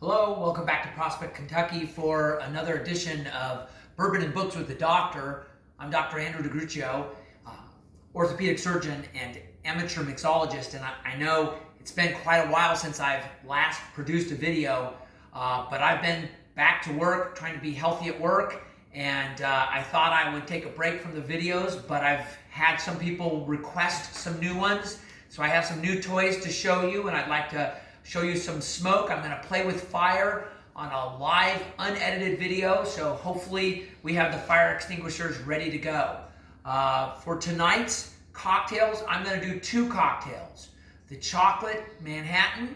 Hello, welcome back to Prospect, Kentucky for another edition of Bourbon and Books with the Doctor. I'm Dr. Andrew DeGruccio, orthopedic surgeon and amateur mixologist, and I know it's been quite a while since I've last produced a video, but I've been back to work, trying to be healthy at work, and I thought I would take a break from the videos, but I've had some people request some new ones, so I have some new toys to show you, and I'd like to show you some smoke. I'm going to play with fire on a live, unedited video, so hopefully we have the fire extinguishers ready to go. For tonight's cocktails, I'm going to do two cocktails. The chocolate Manhattan,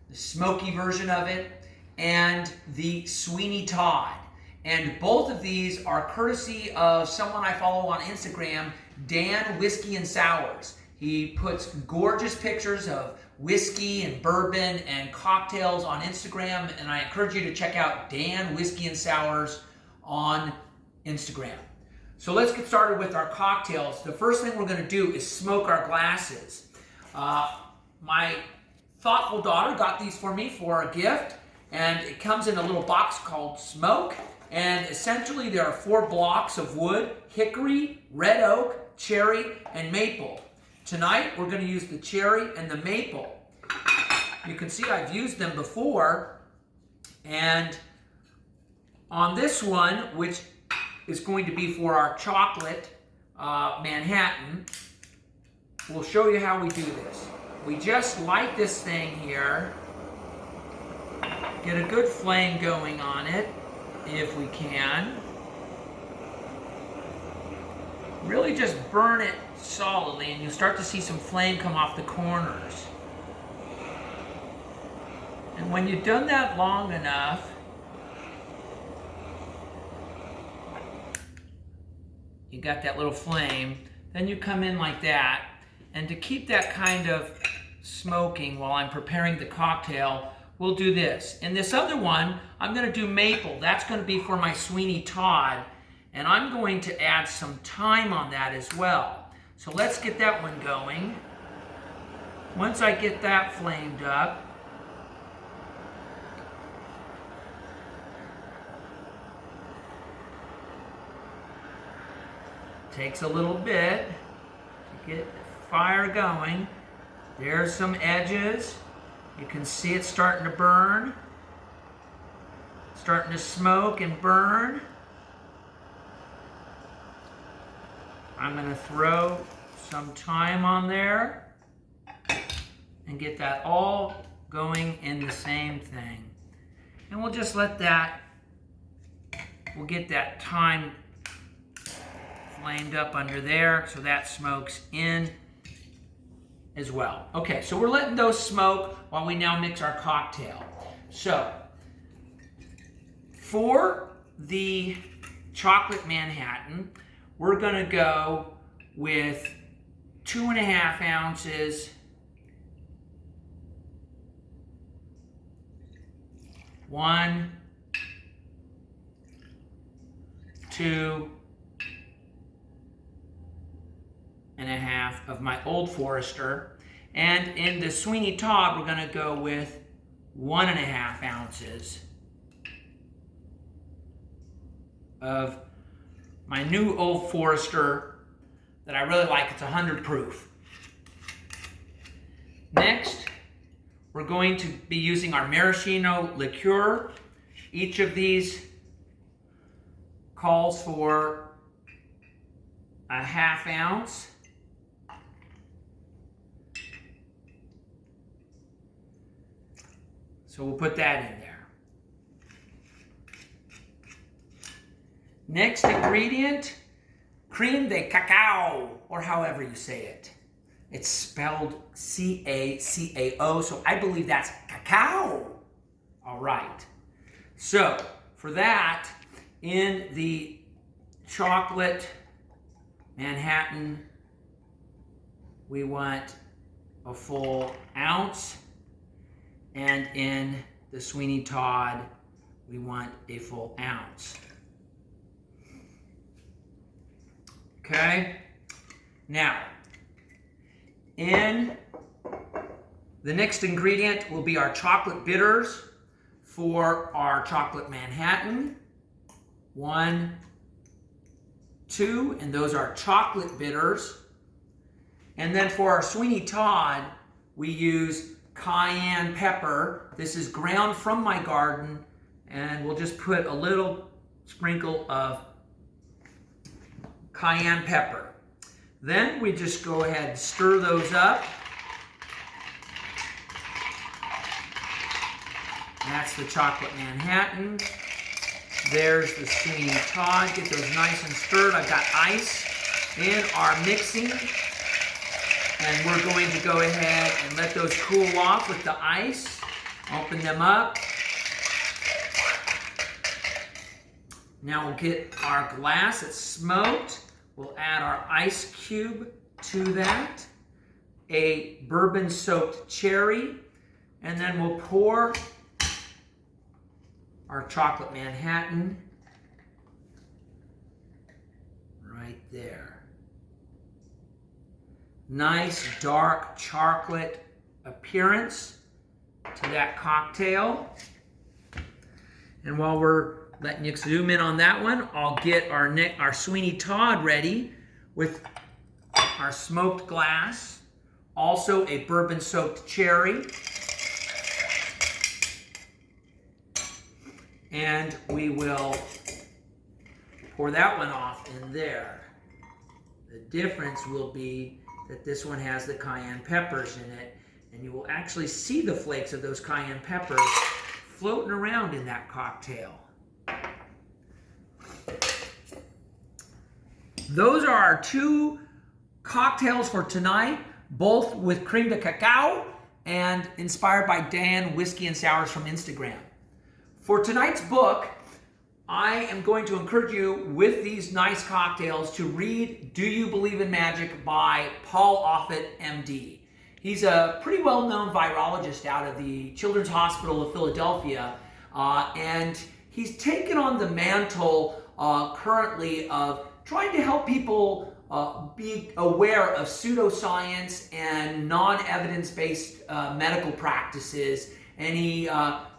the smoky version of it, and the Sweeney Todd. And both of these are courtesy of someone I follow on Instagram, Dan Whiskey and Sours. He puts gorgeous pictures of whiskey and bourbon and cocktails on Instagram, and I encourage you to check out Dan Whiskey and Sours on Instagram. So let's get started with our cocktails. The first thing we're going to do is smoke our glasses. My thoughtful daughter got these for me for a gift, and it comes in a little box called Smoke, and essentially there are 4 blocks of wood: hickory, red oak, cherry, and maple. Tonight, we're going to use the cherry and the maple. You can see I've used them before, and on this one, which is going to be for our chocolate Manhattan, we'll show you how we do this. We just light this thing here, get a good flame going on it, if we can. Really just burn it solidly, and you'll start to see some flame come off the corners. And when you've done that long enough, you got that little flame, then you come in like that. And to keep that kind of smoking while I'm preparing the cocktail, we'll do this. In this other one, I'm going to do maple. That's going to be for my Sweeney Todd. And I'm going to add some thyme on that as well. So let's get that one going. Once I get that flamed up, takes a little bit to get the fire going. There's some edges. You can see it starting to burn, starting to smoke and burn. I'm going to throw some thyme on there and get that all going in the same thing. And we'll just let that, we'll get that thyme flamed up under there so that smokes in as well. Okay, so we're letting those smoke while we now mix our cocktail. So, for the chocolate Manhattan, we're going to go with 2.5 ounces one, 2.5 of my Old Forester. And in the Sweeney Todd, we're going to go with 1.5 ounces of my new Old Forester that I really like. It's 100 proof. Next, we're going to be using our Maraschino liqueur. Each of these calls for 1/2 ounce. So we'll put that in there. Next ingredient, creme de cacao, or however you say it. It's spelled C-A-C-A-O, so I believe that's cacao. All right. So for that, in the chocolate Manhattan, we want a full ounce, and in the Sweeney Todd, we want a full ounce. Okay, now, in the next ingredient will be our chocolate bitters. for our chocolate Manhattan. 1, 2, and those are chocolate bitters. And then for our Sweeney Todd, we use cayenne pepper. This is ground from my garden, and we'll just put a little sprinkle of cayenne pepper. Then we just go ahead and stir those up. That's the chocolate Manhattan. There's the Sweeney Todd. Get those nice and stirred. I've got ice in our mixing. And we're going to go ahead and let those cool off with the ice. Open them up. Now we'll get our glass that's smoked. We'll add our ice cube to that. A bourbon-soaked cherry. And then we'll pour our chocolate Manhattan right there. Nice dark chocolate appearance to that cocktail. And while we're letting you zoom in on that one, I'll get our Sweeney Todd ready with our smoked glass, also a bourbon-soaked cherry. And we will pour that one off in there. The difference will be that this one has the cayenne peppers in it, and you will actually see the flakes of those cayenne peppers floating around in that cocktail. Those are our 2 cocktails for tonight, both with creme de cacao and inspired by Dan Whiskey and Sours from Instagram. For tonight's book, I am going to encourage you with these nice cocktails to read Do You Believe in Magic by Paul Offit, MD. He's a pretty well-known virologist out of the Children's Hospital of Philadelphia, and he's taken on the mantle currently of trying to help people be aware of pseudoscience and non-evidence-based medical practices, and he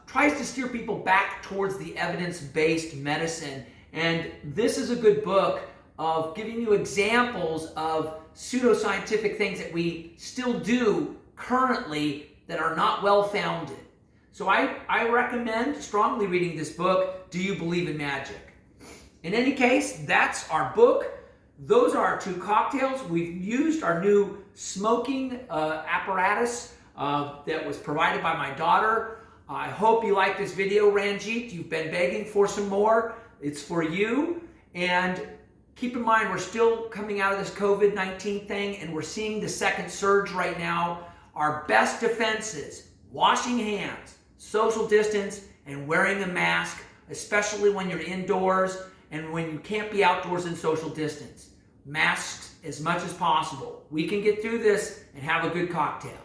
tries to steer people back towards the evidence-based medicine. And this is a good book of giving you examples of pseudoscientific things that we still do currently that are not well-founded. So I recommend strongly reading this book, Do You Believe in Magic? In any case, that's our book. Those are our 2 cocktails. We've used our new smoking apparatus that was provided by my daughter. I hope you like this video, Ranjit. You've been begging for some more. It's for you. And keep in mind, we're still coming out of this COVID-19 thing, and we're seeing the second surge right now. Our best defenses: washing hands, social distance, and wearing a mask, especially when you're indoors and when you can't be outdoors in social distance. Masks as much as possible. We can get through this and have a good cocktail.